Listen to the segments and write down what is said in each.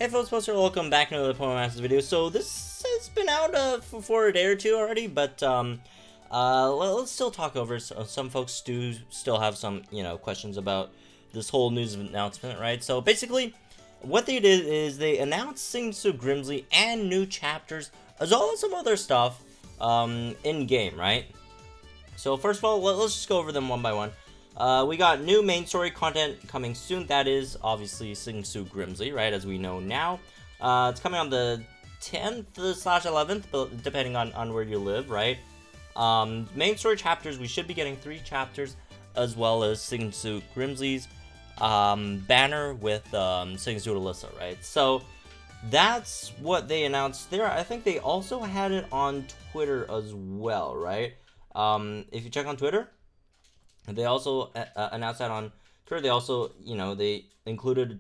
Hey folks, welcome back to another Pokemon Masters video. So this has been out for a day or two already, but let's still talk over. So some folks do still have some, questions about this whole news announcement, right? So basically, what they did is they announced Sygna Suit Grimsley and new chapters, as well as some other stuff, in game, right? So first of all, let's just go over them one by one. We got new main story content coming soon. That is obviously Sygna Suit Grimsley, right, as we know now. It's coming on the 10th/11th, but depending on where you live, right? Main story chapters, we should be getting 3 chapters, as well as Sygna Suit Grimsley's banner with Sygna Suit Alyssa, right? So that's what they announced there. I think they also had it on Twitter as well, right? If you check on Twitter, they also announced that on Twitter. They also, they included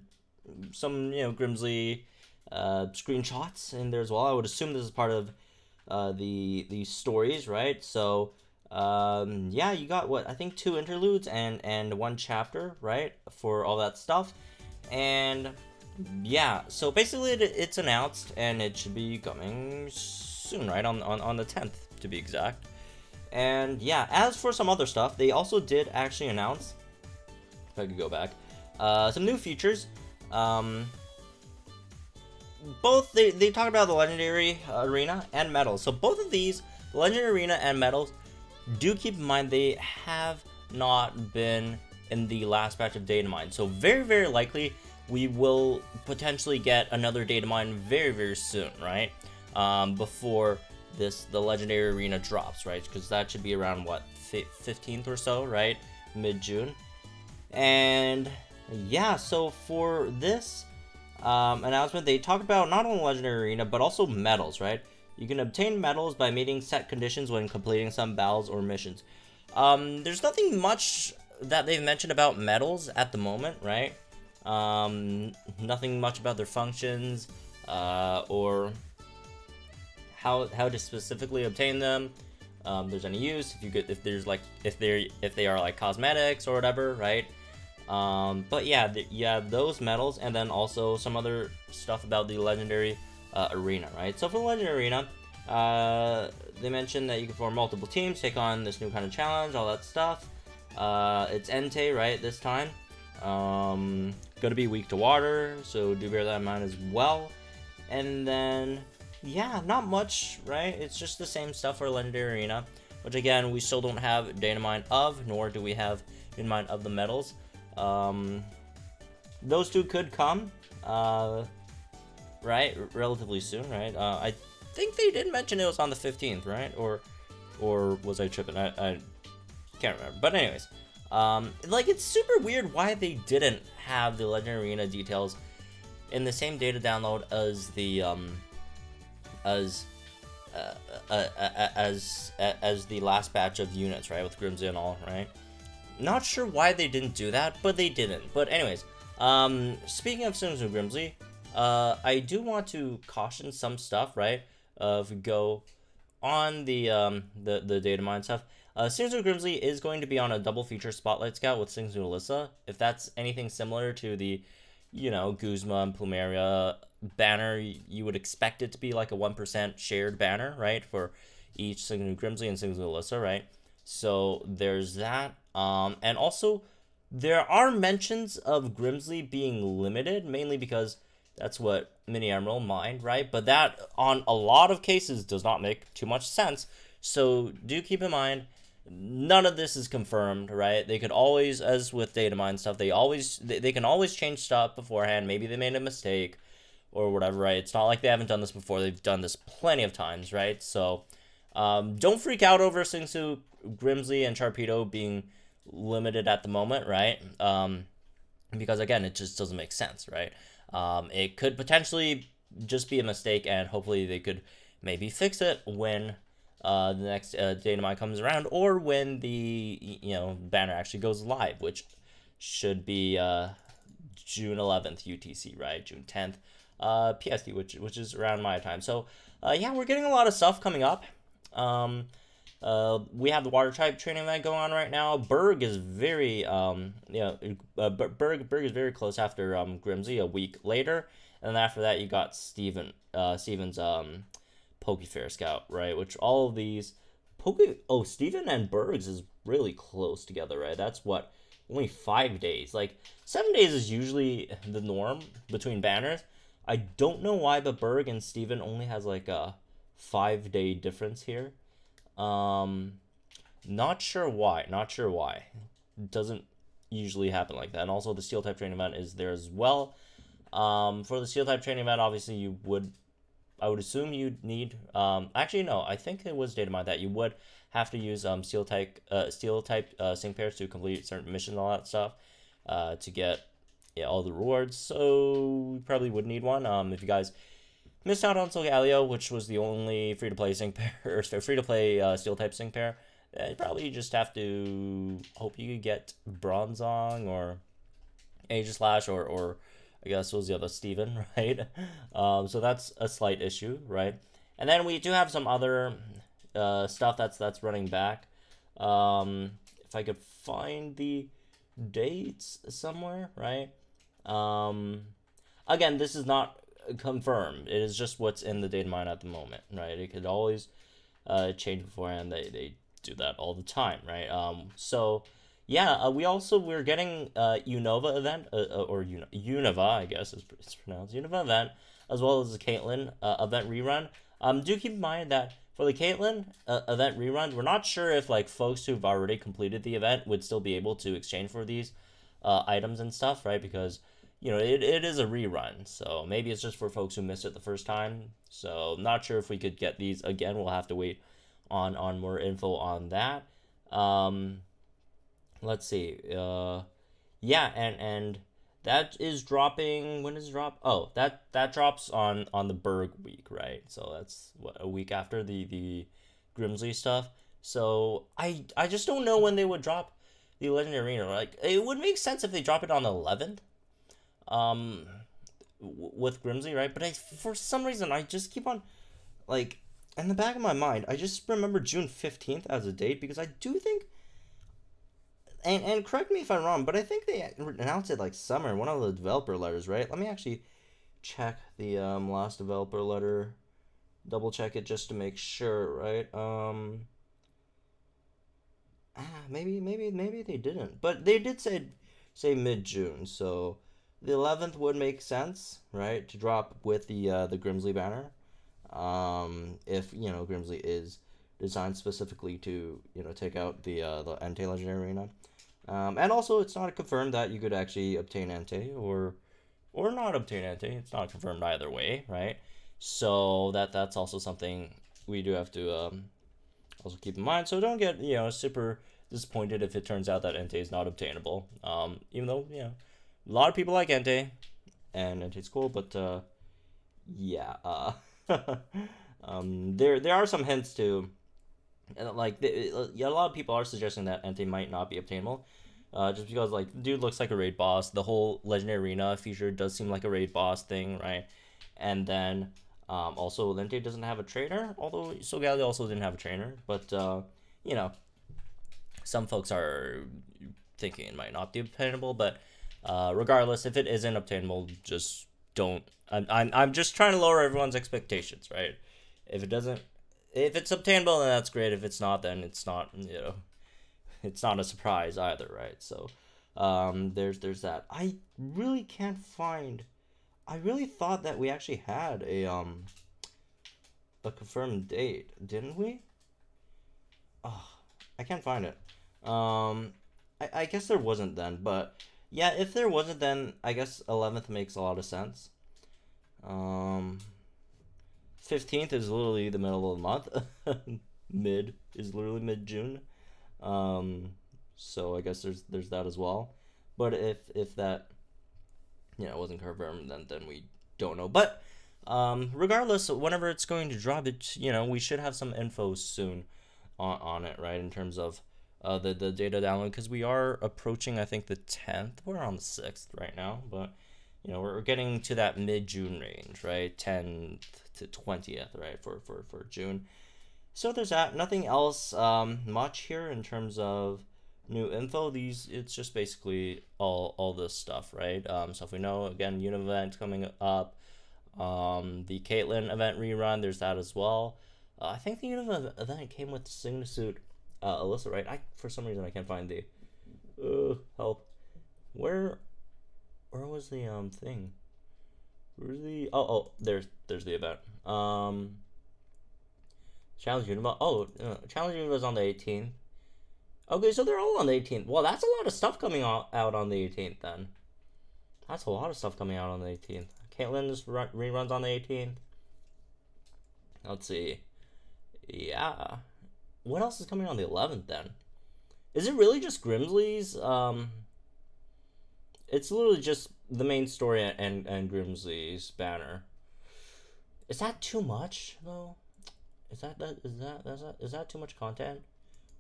some, Grimsley screenshots in there as well. I would assume this is part of the stories, right? So, yeah, you got I think 2 interludes and 1 chapter, right, for all that stuff. And yeah, so basically it's announced, and it should be coming soon, right, on the 10th to be exact. And yeah, as for some other stuff, they also did actually announce, if I could go back, some new features. Both, they talked about the Legendary Arena and Medals. So both of these, the Legendary Arena and Medals, do keep in mind they have not been in the last batch of Datamined. So very, very likely we will potentially get another Datamined very, very soon, right? Before the Legendary Arena drops, right? Because that should be around, what, 15th or so, right? Mid-June. And yeah, so for this announcement, they talk about not only Legendary Arena, but also medals, right? You can obtain medals by meeting set conditions when completing some battles or missions. There's nothing much that they've mentioned about medals at the moment, right? Nothing much about their functions, or how to specifically obtain them. There's any use if they are like cosmetics or whatever, right? But yeah, those medals, and then also some other stuff about the Legendary Arena, right? So for the Legendary Arena, they mentioned that you can form multiple teams, take on this new kind of challenge, all that stuff. It's Entei, right, this time. Gonna be weak to water, so do bear that in mind as well. And then yeah, not much, right? It's just the same stuff for Legendary Arena, which again, we still don't have data mine of, nor do we have in mind of the medals. Those 2 could come, right, relatively soon, right? I think they did mention it was on the 15th, right? Or was I tripping? I can't remember. But anyways, like, it's super weird why they didn't have the Legendary Arena details in the same data download as the as the last batch of units, right, with Grimsley and all, right? Not sure why they didn't do that, but they didn't. But anyways, speaking of Sygna Suit Grimsley, I do want to caution some stuff, right? If we go on the Datamined stuff, Sygna Suit Grimsley is going to be on a double feature Spotlight Scout with Sygna Suit Alyssa. If that's anything similar to the, Guzma and Plumeria banner, you would expect it to be like a 1% shared banner, right, for each Sygna Suit Grimsley and Sygna Suit Alyssa, right? So there's that. And also, there are mentions of Grimsley being limited, mainly because that's what Mini Emerald mined, right? But that, on a lot of cases, does not make too much sense. So do keep in mind, none of this is confirmed, right? They could always, as with Datamined stuff, they can always change stuff beforehand. Maybe they made a mistake or whatever, right? It's not like they haven't done this before. They've done this plenty of times, right? So don't freak out over Sygna Suit Grimsley and Sharpedo being limited at the moment, right? Because again, it just doesn't make sense, right? It could potentially just be a mistake, and hopefully they could maybe fix it when the next Datamined comes around, or when the banner actually goes live, which should be June 11th UTC, right? June 10th PST, which is around my time. So yeah, we're getting a lot of stuff coming up. We have the water type training event going on right now. Berg is very Berg is very close after Grimsley a week later, And then after that, you got Steven's Pokefair Scout, right? Which all of these Steven and Berg's is really close together, right? That's what, only 5 days. Like 7 days is usually the norm between banners. I don't know why, but Berg and Steven only has like a 5 day difference here. Not sure why. Not sure why. It doesn't usually happen like that. And also the Steel type training event is there as well. For the Steel type training event, obviously I would assume you'd need. Actually no, I think it was Datamined that you would have to use Steel type sync pairs to complete certain missions and all that stuff, to get all the rewards. So we probably would need one. If you guys missed out on Solgaleo, which was the only free to play sync pair or free to play Steel type sync pair, you probably just have to hope you could get Bronzong or Aegislash or I guess it was the other Steven, right? So that's a slight issue, right? And then we do have some other stuff that's running back. If I could find the dates somewhere, right? Again, this is not confirmed. It is just what's in the Datamined at the moment, right? It could always change beforehand. They do that all the time, right? So yeah, we're getting Unova event or Unova, I guess it's pronounced Unova event, as well as the Caitlyn event rerun. Do keep in mind that for the Caitlyn event rerun, we're not sure if like folks who've already completed the event would still be able to exchange for these items and stuff, right? Because it is a rerun, so maybe it's just for folks who missed it the first time. So not sure if we could get these again. We'll have to wait on more info on that. Let's see. Yeah, and that is dropping. When does it drop? Oh, that drops on the Berg week, right? So that's what, a week after the Grimsley stuff. So I just don't know when they would drop the Legendary Arena. Like it would make sense if they drop it on the 11th. With Grimsley, right? But for some reason I just keep on like in the back of my mind, I just remember June 15th as a date because I do think, and correct me if I'm wrong, but I think they announced it like summer, one of the developer letters, right? Let me actually check the last developer letter, double check it just to make sure, right? Maybe they didn't, but they did say mid-June, so the 11th would make sense, right? To drop with the Grimsley banner. If Grimsley is designed specifically to take out the Entei Legendary Arena, and also it's not confirmed that you could actually obtain Entei or not obtain Entei. It's not confirmed either way, right? So that's also something we do have to also keep in mind. So don't get super disappointed if it turns out that Entei is not obtainable. Even though a lot of people like Entei, and Entei's cool, but yeah. There are some hints to, like, a lot of people are suggesting that Entei might not be obtainable, just because like the dude looks like a raid boss. The whole Legendary Arena feature does seem like a raid boss thing, right? And then also Entei doesn't have a trainer, although Solgaleo also didn't have a trainer. But some folks are thinking it might not be obtainable. But regardless, if it isn't obtainable, just don't. I'm just trying to lower everyone's expectations, right? If it's obtainable, then that's great. If it's not, then it's not. It's not a surprise either, right? So, there's that. I really can't find. I really thought that we actually had a confirmed date, didn't we? Oh, I can't find it. I guess there wasn't then, but yeah, if there wasn't then, I guess 11th makes a lot of sense. 15th is literally the middle of the month. Mid is literally mid-June. So I guess there's that as well. But if that wasn't confirmed, then we don't know. But regardless, whenever it's going to drop, it we should have some info soon on it, right? In terms of the data download, because we are approaching, I think, the 10th. We're on the 6th right now, but we're getting to that mid-June range, right? 10th to 20th, right, for June. So there's that. Nothing else much here in terms of new info. It's just basically all this stuff, right? So if we know, again, Univent coming up, The Caitlyn event rerun, there's that as well. I think the unit event came with Sygna Suit Alyssa, right? For some reason I can't find the help. Where was the thing? Where's the there's the event. Challenge Unit. Challenge Unit was on the 18th. Okay, so they're all on the 18th. Well, that's a lot of stuff coming out on the 18th then. That's a lot of stuff coming out on the 18th. Caitlyn's reruns on the 18th. Let's see. Yeah. What else is coming on the 11th then? Is it really just Grimsley's? It's literally just the main story and Grimsley's banner. Is that too much though? Is that too much content?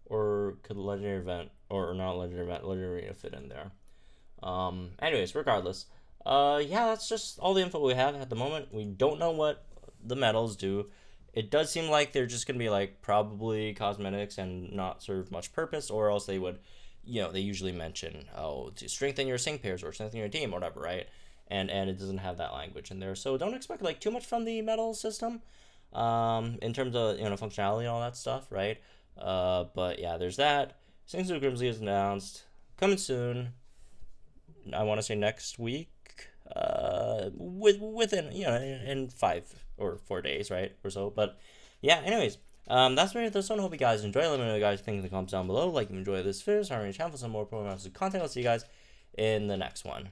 Or could Legendary Event or not Legendary Event, Legendary Arena fit in there? Anyways, regardless. Yeah, that's just all the info we have at the moment. We don't know what the medals do. It does seem like they're just gonna be like probably cosmetics and not serve much purpose, or else they would, they usually mention, to strengthen your sync pairs or strengthen your team or whatever, right? And it doesn't have that language in there, so don't expect like too much from the medal system, in terms of functionality and all that stuff, right? But yeah, there's that. Sygna Suit Grimsley is announced, coming soon. I want to say next week, within in 5 or 4 days, right, or so. But yeah, anyways, that's really this one. Hope you guys enjoy. Let me know what you guys think in the comments down below. Like, if you enjoy this video, start on my channel for some more programmatic content. I'll see you guys in the next one.